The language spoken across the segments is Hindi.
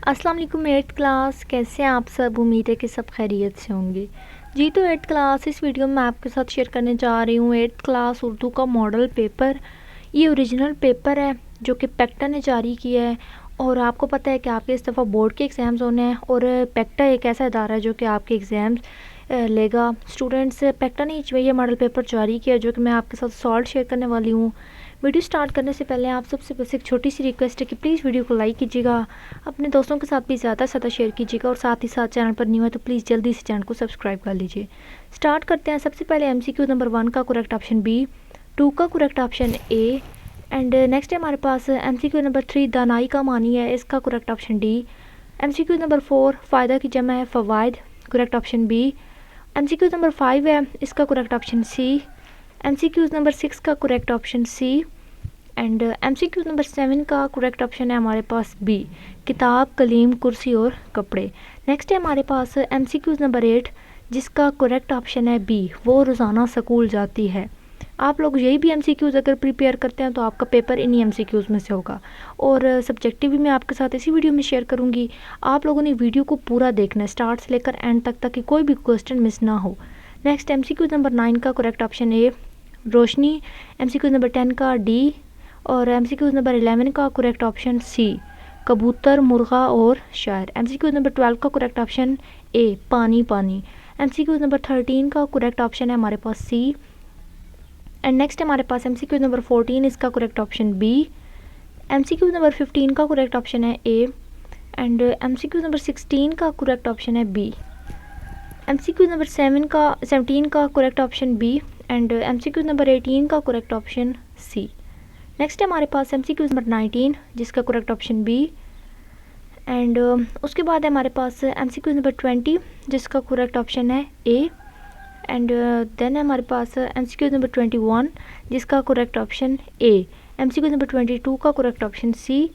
अस्सलाम वालेकुम एट्थ क्लास, कैसे हैं आप सब। उम्मीद है कि सब खैरियत से होंगे। जी तो एट्थ क्लास इस वीडियो में मैं आपके साथ शेयर करने जा रही हूँ एट्थ क्लास उर्दू का मॉडल पेपर। ये ओरिजिनल पेपर है जो कि पेक्टा ने जारी किया है। और आपको पता है कि आपके इस दफ़ा बोर्ड के एग्ज़ाम्स होने हैं और पेक्टा एक ऐसा इदारा है जो कि आपके एग्ज़ाम्स लेगा। स्टूडेंट्स पेक्टा ने ये मॉडल पेपर जारी किया जो कि मैं आपके साथ सॉल्व शेयर करने वाली हूँ। वीडियो स्टार्ट करने से पहले आप सबसे बस एक छोटी सी रिक्वेस्ट है कि प्लीज़ वीडियो को लाइक कीजिएगा, अपने दोस्तों के साथ भी ज़्यादा से ज़्यादा शेयर कीजिएगा और साथ ही साथ चैनल पर न्यू है तो प्लीज़ जल्दी से चैनल को सब्सक्राइब कर लीजिए। स्टार्ट करते हैं। सबसे पहले MCQ नंबर 1 का करेक्ट ऑप्शन बी, 2 का correct option A and next है हमारे पास MCQ नंबर 3 दानाई का मानी है, इसका correct option D. MCQ number 4 फ़ायदा की जमा है फ़वाइद, correct option B. MCQ number 5 है, इसका correct option C. MCQ number 6 का correct option C and MCQ number 7 का करेक्ट ऑप्शन है हमारे पास बी, किताब कलीम कुर्सी और कपड़े। नेक्स्ट है हमारे पास MCQ नंबर 8 जिसका करेक्ट ऑप्शन है बी, वो रोज़ाना स्कूल जाती है। आप लोग यही भी MCQs अगर प्रिपेयर करते हैं तो आपका पेपर इन्हीं MCQs में से होगा और सब्जेक्टिव भी मैं आपके साथ इसी वीडियो में शेयर करूंगी। आप लोगों ने वीडियो को पूरा देखना है स्टार्ट से लेकर एंड तक ताकि कोई भी क्वेश्चन मिस ना हो। नेक्स्ट MCQ नंबर 9 का correct option A Roshni, MCQ number 10 का डी और MCQ नंबर 11 का करेक्ट ऑप्शन सी, कबूतर मुर्गा और शायर। MCQ नंबर 12 का करेक्ट ऑप्शन ए पानी पानी। MCQ नंबर 13 का करेक्ट ऑप्शन है हमारे पास सी एंड नेक्स्ट हमारे पास MCQ नंबर 14 इसका correct option B. MCQ number 15 का करेक्ट ऑप्शन है ए एंड MCQ नंबर 16 का करेक्ट ऑप्शन है बी। MCQ नंबर 17 का correct option B and MCQ number 18 का करेक्ट ऑप्शन सी। नेक्स्ट है हमारे पास MCQ नंबर 19 जिसका करेक्ट ऑप्शन बी एंड उसके बाद है हमारे पास MCQ नंबर 20 जिसका करेक्ट ऑप्शन है ए एंड देन है हमारे पास MCQ नंबर 21 जिसका correct option A. MCQ number 22 का करेक्ट ऑप्शन सी,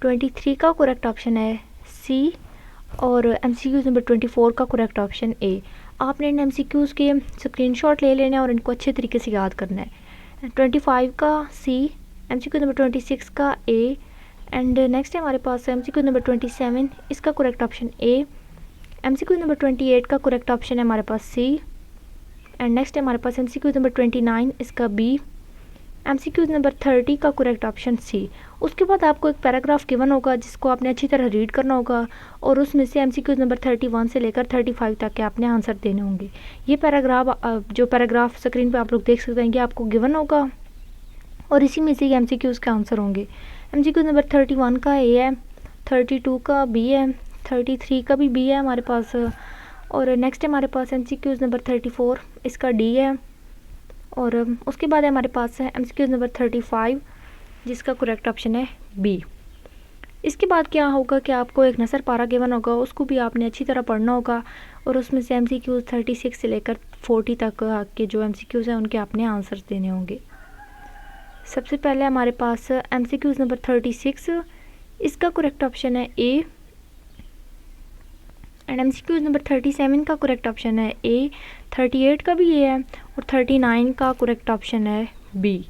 23 का करेक्ट ऑप्शन है सी और MCQ नंबर 24 का करेक्ट ऑप्शन ए। आपने इन MCQs के स्क्रीनशॉट ले लेना है और इनको अच्छे तरीके से याद करना है। 25 का सी, MCQ नंबर 26 का ए एंड नेक्स्ट है हमारे पास MCQ नंबर 27 इसका correct option A. MCQ number 28 का करेक्ट ऑप्शन है हमारे पास सी एंड नेक्स्ट है हमारे पास MCQ नंबर 29 इसका बी। MCQ नंबर 30 का करेक्ट ऑप्शन सी। उसके बाद आपको एक पैराग्राफ गिवन होगा जिसको आपने अच्छी तरह रीड करना होगा और उसमें से MCQ नंबर 31 से लेकर 35 तक के आपने आंसर देने होंगे। ये जो पैराग्राफ स्क्रीन पे आप लोग देख सकते हैं ये आपको गिवन होगा और इसी में से ये MCQs के आंसर होंगे। MCQ नंबर 31 का ए है, 32 का बी है, 33 का भी बी है हमारे पास और नेक्स्ट है हमारे पास MCQ नंबर 34 इसका डी है और उसके बाद है हमारे पास है MCQ नंबर 35 जिसका करेक्ट ऑप्शन है बी। इसके बाद क्या होगा कि आपको एक नसर पारा गिवन होगा, उसको भी आपने अच्छी तरह पढ़ना होगा और उसमें से MCQ 36 से लेकर 40 तक के जो MCQs हैं उनके आपने आंसर्स देने होंगे। सबसे पहले हमारे पास MCQ नंबर 36 इसका करेक्ट ऑप्शन है ए एंड MCQ नंबर 37 का करेक्ट ऑप्शन है ए, 38 का भी ए है और 39 का करेक्ट ऑप्शन है बी।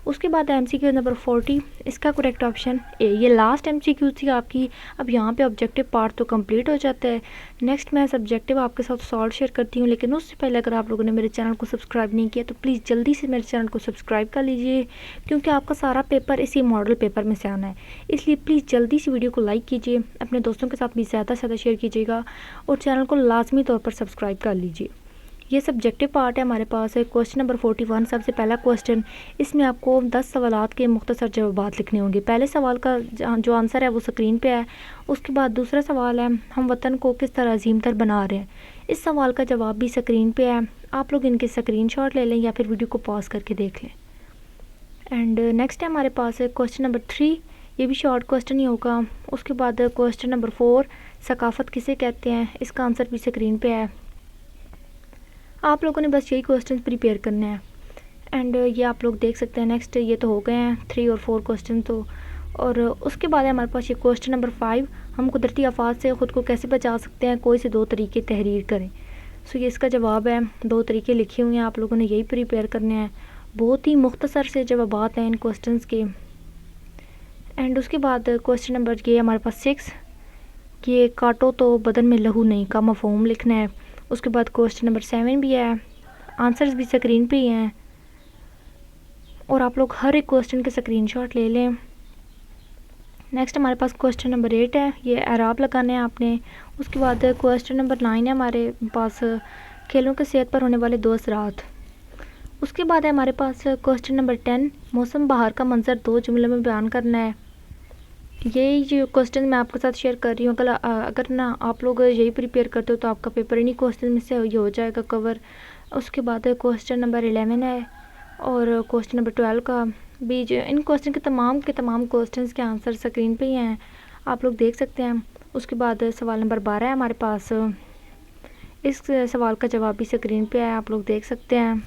उसके बाद MCQ नंबर 40 इसका करेक्ट ऑप्शन ए। ये लास्ट MCQ थी आपकी। अब यहाँ पे ऑब्जेक्टिव पार्ट तो कंप्लीट हो जाता है। नेक्स्ट मैं सब्जेक्टिव आपके साथ सॉल्व शेयर करती हूँ, लेकिन उससे पहले अगर आप लोगों ने मेरे चैनल को सब्सक्राइब नहीं किया तो प्लीज़ जल्दी से मेरे चैनल को सब्सक्राइब कर लीजिए क्योंकि आपका सारा पेपर इसी मॉडल पेपर में से आना है। इसलिए प्लीज़ जल्दी से वीडियो को लाइक कीजिए, अपने दोस्तों के साथ भी ज़्यादा से ज़्यादा शेयर कीजिएगा और चैनल को लाजमी तौर पर सब्सक्राइब कर लीजिए। ये सब्जेक्टिव पार्ट है हमारे पास है। क्वेश्चन नंबर 41 सबसे पहला क्वेश्चन, इसमें आपको 10 सवालात के मुख्तसर जवाबात लिखने होंगे। पहले सवाल का जो आंसर है वो स्क्रीन पे है। उसके बाद दूसरा सवाल है हम वतन को किस तरह अजीम तर बना रहे हैं। इस सवाल का जवाब भी स्क्रीन पे है। आप लोग इनके स्क्रीनशॉट ले लें या फिर वीडियो को पॉज करके देख लें। एंड नेक्स्ट है हमारे पास है क्वेश्चन नंबर 3, ये भी शॉर्ट क्वेश्चन ही होगा। उसके बाद क्वेश्चन नंबर 4 सकाफ़त किसे कहते हैं, इसका आंसर भी स्क्रीन पे है। आप लोगों ने बस यही क्वेश्चन प्रिपेयर करने हैं एंड ये आप लोग देख सकते हैं। नेक्स्ट ये तो हो गए हैं 3 और 4 क्वेश्चन तो, और उसके बाद है हमारे पास ये क्वेश्चन नंबर 5, हम कुदरती आफात से ख़ुद को कैसे बचा सकते हैं, कोई से 2 तरीके तहरीर करें। सो ये इसका जवाब है, 2 तरीके लिखे हुए हैं, आप लोगों ने यही प्रिपेयर करने हैं। बहुत ही मुख्तसर से जवाबात हैं इन क्वेश्चन के। एंड उसके बाद क्वेश्चन नंबर ये हमारे पास 6, ये काटो तो बदन में लहू नहीं का मफहूम लिखना है। उसके बाद क्वेश्चन नंबर 7 भी है, आंसर्स भी स्क्रीन पे ही हैं और आप लोग हर एक क्वेश्चन के स्क्रीनशॉट ले लें। नेक्स्ट हमारे पास क्वेश्चन नंबर 8 है, ये एराब लगाने हैं आपने। उसके बाद क्वेश्चन नंबर 9 है हमारे पास, खेलों की सेहत पर होने वाले 2 असरात। उसके बाद है हमारे पास क्वेश्चन नंबर 10, मौसम बहार का मंजर 2 जुमलों में बयान करना है। यही जो क्वेश्चन मैं आपके साथ शेयर कर रही हूँ, अगर ना आप लोग यही प्रिपेयर करते हो तो आपका पेपर इन्हीं क्वेश्चन में से ये हो जाएगा कवर। उसके बाद क्वेश्चन नंबर 11 है और क्वेश्चन नंबर 12 का भी इन क्वेश्चन के तमाम क्वेश्चंस के आंसर स्क्रीन पे ही हैं, आप लोग देख सकते हैं। उसके बाद सवाल नंबर 12 है हमारे पास, इस सवाल का जवाब भी स्क्रीन पे है, आप लोग देख सकते हैं।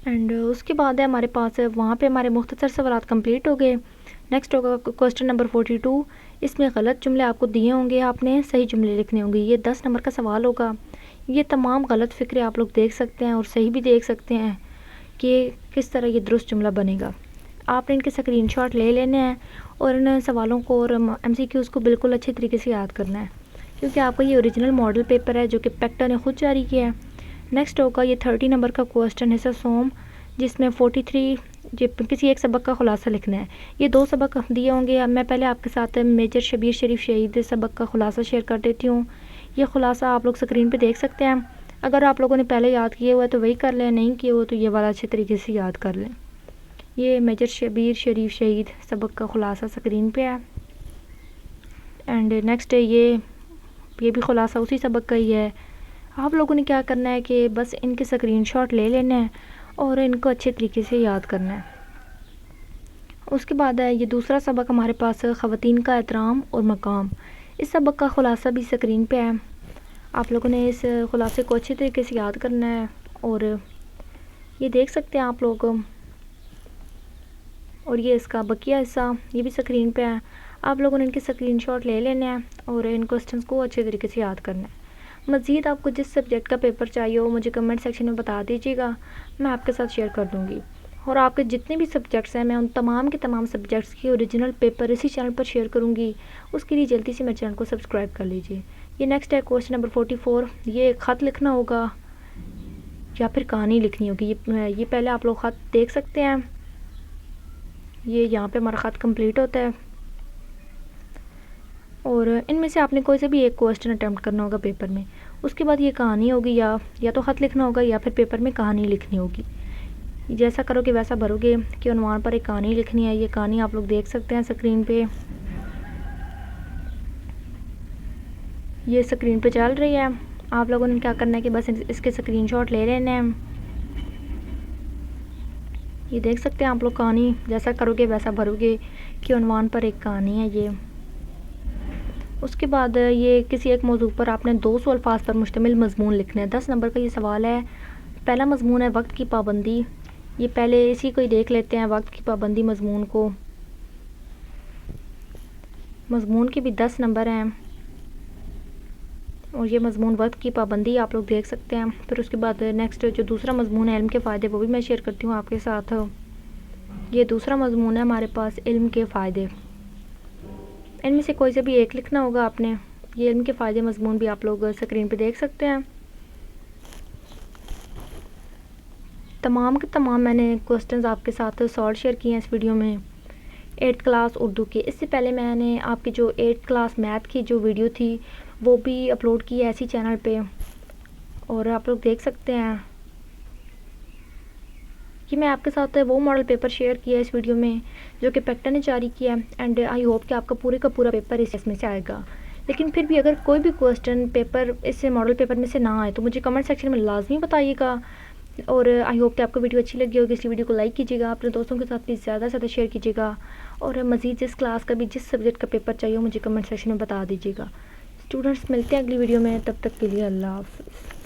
एंड उसके बाद है हमारे पास, वहाँ पे हमारे मुख्तसर सवाल कंप्लीट हो गए। नेक्स्ट होगा क्वेश्चन नंबर 42, इसमें गलत जुमले आपको दिए होंगे, आपने सही जुमले लिखने होंगे। ये 10 नंबर का सवाल होगा। ये तमाम गलत फ़िक्रे आप लोग देख सकते हैं और सही भी देख सकते हैं कि किस तरह ये दुरुस्त जुमला बनेगा। आपने इनके स्क्रीनशॉट ले लेने हैं और इन सवालों को और MCQs को बिल्कुल अच्छे तरीके से याद करना है, क्योंकि आपका ये ओरिजिनल मॉडल पेपर है जो कि पेक्टा ने ख़ुद जारी किया है। नेक्स्ट होगा ये 30 नंबर का क्वेश्चन है सोम, जिसमें 43 किसी एक सबक का खुलासा लिखना है। ये 2 सबक दिए होंगे। अब मैं पहले आपके साथ मेजर शबीर शरीफ शहीद सबक का खुलासा शेयर कर देती हूँ। ये खुलासा आप लोग स्क्रीन पे देख सकते हैं। अगर आप लोगों ने पहले याद किए हुआ है तो वही कर लें, नहीं किए हुए तो ये वाला अच्छे तरीके से याद कर लें। ये मेजर शबीर शरीफ शहीद सबक का खुलासा स्क्रीन पे है। एंड नेक्स्ट है ये भी खुलासा उसी सबक का ही है। आप लोगों ने क्या करना है कि बस इनके स्क्रीनशॉट ले लेना है और इनको अच्छे तरीके से याद करना है। उसके बाद है ये दूसरा सबक हमारे पास, ख़वातीन का एहतराम और मकाम। इस सबक का खुलासा भी स्क्रीन पे है। आप लोगों ने इस खुलासे को अच्छे तरीके से याद करना है और ये देख सकते हैं आप लोग। और ये इसका बकिया हिस्सा ये भी स्क्रीन पे है। आप लोगों ने इनके स्क्रीनशॉट ले लेने हैं और इन क्वेश्चंस को अच्छे तरीके से याद करना है। मज़ीद आपको जिस सब्जेक्ट का पेपर चाहिए हो मुझे कमेंट सेक्शन में बता दीजिएगा, मैं आपके साथ शेयर कर दूँगी। और आपके जितने भी सब्जेक्ट्स हैं मैं उन तमाम के तमाम सब्जेक्ट्स की ओरिजिनल पेपर इसी चैनल पर शेयर करूँगी। उसके लिए जल्दी से मेरे चैनल को सब्सक्राइब कर लीजिए। ये नेक्स्ट है क्वेश्चन नंबर 44, ये ख़त लिखना होगा या फिर कहानी लिखनी होगी। ये पहले आप लोग ख़त देख सकते हैं। ये यहाँ पे हमारा ख़त कंप्लीट होता है और इनमें से आपने कोई से भी एक क्वेश्चन अटैम्प्ट करना होगा पेपर में। उसके बाद ये कहानी होगी या तो ख़त लिखना होगा या फिर पेपर में कहानी लिखनी होगी। जैसा करोगे वैसा भरोगे कि उन्वान पर एक कहानी लिखनी है। ये कहानी आप लोग देख सकते हैं स्क्रीन पे, ये स्क्रीन पे चल रही है। आप लोगों ने क्या करना है कि बस इसके स्क्रीनशॉट ले लेने हैं। ये देख सकते हैं आप लोग कहानी, जैसा करोगे वैसा भरोगे कि उन्वान पर एक कहानी है ये। उसके बाद ये किसी एक मौजू पर आपने 200 अल्फाज पर मुश्तमिल मजमून लिखना है। 10 नंबर का ये सवाल है। पहला मजमून है वक्त की पाबंदी। ये पहले इसी को ही देख लेते हैं, वक्त की पाबंदी मजमून को। मजमून के भी 10 नंबर हैं और ये मजमून वक्त की पाबंदी आप लोग देख सकते हैं। फिर उसके बाद नेक्स्ट जो दूसरा मजमून है इल्म के फ़ायदे, वो भी मैं शेयर करती हूँ आपके साथ। ये दूसरा मजमून है हमारे पास इल्म के फ़ायदे। इनमें से कोई से भी एक लिखना होगा आपने। ये इल्म के फ़ायदे मजमून भी आप लोग स्क्रीन पे देख सकते हैं। तमाम के तमाम मैंने क्वेश्चंस आपके साथ सॉल्व शेयर किए हैं इस वीडियो में 8th क्लास उर्दू की। इससे पहले मैंने आपकी जो 8th क्लास मैथ की जो वीडियो थी वो भी अपलोड की है इसी चैनल पे और आप लोग देख सकते हैं कि मैं आपके साथ वो मॉडल पेपर शेयर किया है इस वीडियो में जो कि पेक्टा ने जारी किया है। एंड आई होप कि आपका पूरे का पूरा पेपर इसमें से आएगा। लेकिन फिर भी अगर कोई भी क्वेश्चन पेपर इससे मॉडल पेपर में से ना आए तो मुझे कमेंट सेक्शन में लाजमी बताइएगा। और आई होप कि आपको वीडियो अच्छी लगी होगी। इस वीडियो को लाइक कीजिएगा, अपने दोस्तों के साथ प्लीज़ ज़्यादा से ज़्यादा शेयर कीजिएगा और मज़ीद जिस क्लास का भी जिस सब्जेक्ट का पेपर चाहिए मुझे कमेंट सेक्शन में बता दीजिएगा। स्टूडेंट्स मिलते हैं अगली वीडियो में, तब तक के लिए अल्लाह हाफ़िज़।